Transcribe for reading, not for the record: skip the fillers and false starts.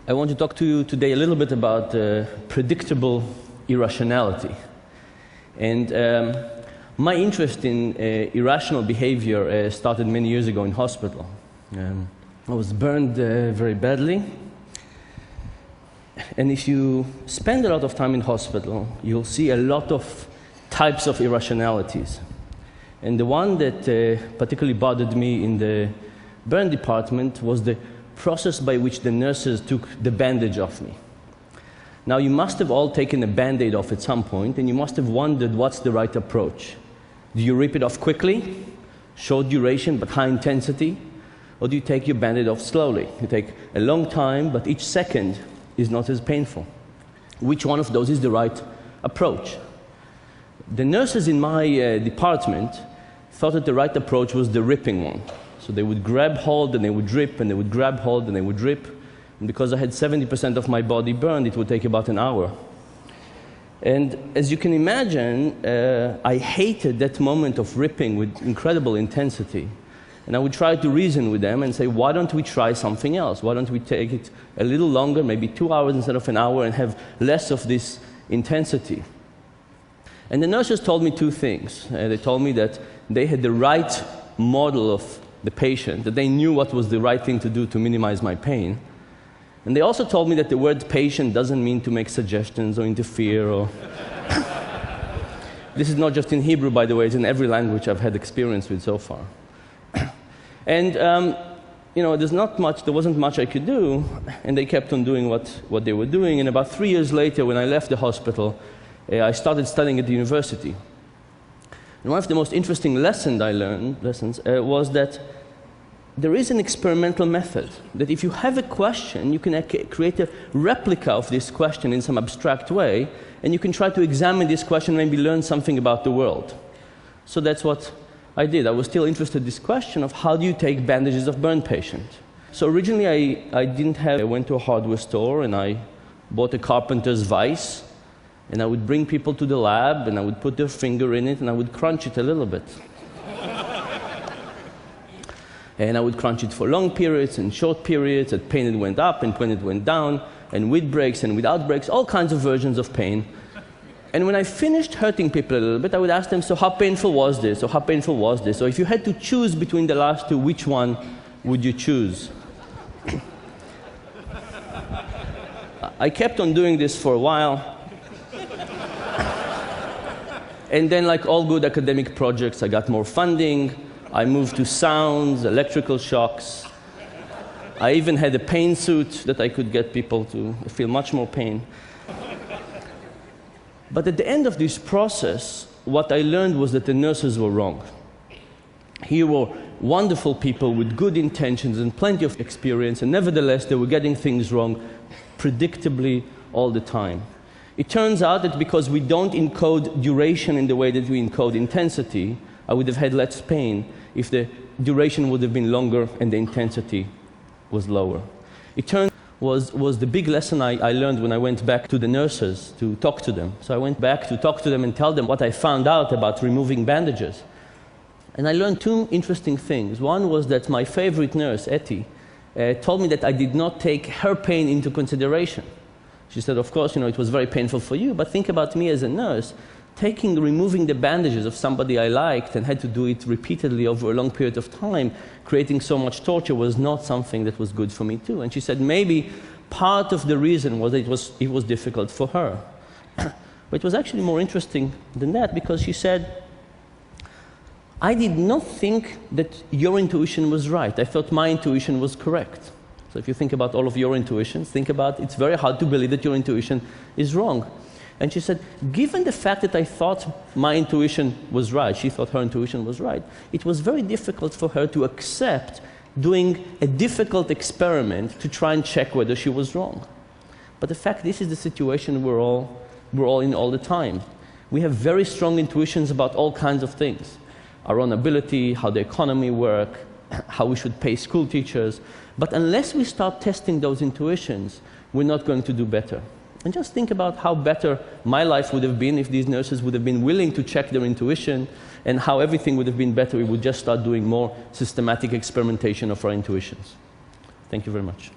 I want to talk to you today a little bit about predictable irrationality. And my interest in irrational behavior started many years ago in hospital. I was burned very badly. And if you spend a lot of time in hospital, you'll see a lot of types of irrationalities. And the one that particularly bothered me in the burn department was the process by which the nurses took the bandage off me. Now, you must have all taken a Band-Aid off at some point, and you must have wondered what's the right approach. Do you rip it off quickly, short duration but high intensity, or do you take your Band-Aid off slowly? You take a long time, but each second is not as painful. Which one of those is the right approach? The nurses in my department thought that the right approach was the ripping one. So they would grab hold and they would rip, and they would grab hold and they would rip. And because I had 70% of my body burned, it would take about an hour. And as you can imagine, I hated that moment of ripping with incredible intensity. And I would try to reason with them and say, why don't we try something else? Why don't we take it a little longer, maybe 2 hours instead of an hour, and have less of this intensity? And the nurses told me two things. They told me that they had the right model of the patient, that they knew what was the right thing to do to minimize my pain. And they also told me that the word patient doesn't mean to make suggestions or interfere or... This is not just in Hebrew, by the way, it's in every language I've had experience with so far. And, you know, there wasn't much I could do, and they kept on doing what they were doing. And about 3 years later, when I left the hospital, I started studying at the university. And one of the most interesting lessons I learned was that there is an experimental method, that if you have a question, you can create a replica of this question in some abstract way, and you can try to examine this question and maybe learn something about the world. So that's what I did. I was still interested in this question of how do you take bandages of burn patients. So originally I went to a hardware store and I bought a carpenter's vise, and I would bring people to the lab and I would put their finger in it and I would crunch it a little bit. And I would crunch it for long periods and short periods, at pain it went up and when it went down, and with breaks and without breaks, all kinds of versions of pain. And when I finished hurting people a little bit, I would ask them, so how painful was this? Or how painful was this? Or if you had to choose between the last two, which one would you choose? I kept on doing this for a while. And then, like all good academic projects, I got more funding. I moved to sounds, electrical shocks. I even had a pain suit that I could get people to feel much more pain. But at the end of this process, what I learned was that the nurses were wrong. Here were wonderful people with good intentions and plenty of experience, and nevertheless, they were getting things wrong predictably all the time. It turns out that because we don't encode duration in the way that we encode intensity, I would have had less pain if the duration would have been longer and the intensity was lower. It turns was the big lesson I learned when I went back to the nurses to talk to them. So I went back to talk to them and tell them what I found out about removing bandages. And I learned two interesting things. One was that my favorite nurse, Etty, told me that I did not take her pain into consideration. She said, of course, you know, it was very painful for you, but think about me as a nurse. Removing the bandages of somebody I liked and had to do it repeatedly over a long period of time, creating so much torture, was not something that was good for me too. And she said maybe part of the reason was that it was difficult for her. But it was actually more interesting than that, because she said, I did not think that your intuition was right. I thought my intuition was correct. So if you think about all of your intuitions, think about it's very hard to believe that your intuition is wrong. And she said, given the fact that I thought my intuition was right, she thought her intuition was right, it was very difficult for her to accept doing a difficult experiment to try and check whether she was wrong. But the fact, this is the situation we're all in all the time. We have very strong intuitions about all kinds of things. Our own ability, how the economy works, how we should pay school teachers. But unless we start testing those intuitions, we're not going to do better. And just think about how better my life would have been if these nurses would have been willing to check their intuition, and how everything would have been better if we would just start doing more systematic experimentation of our intuitions. Thank you very much.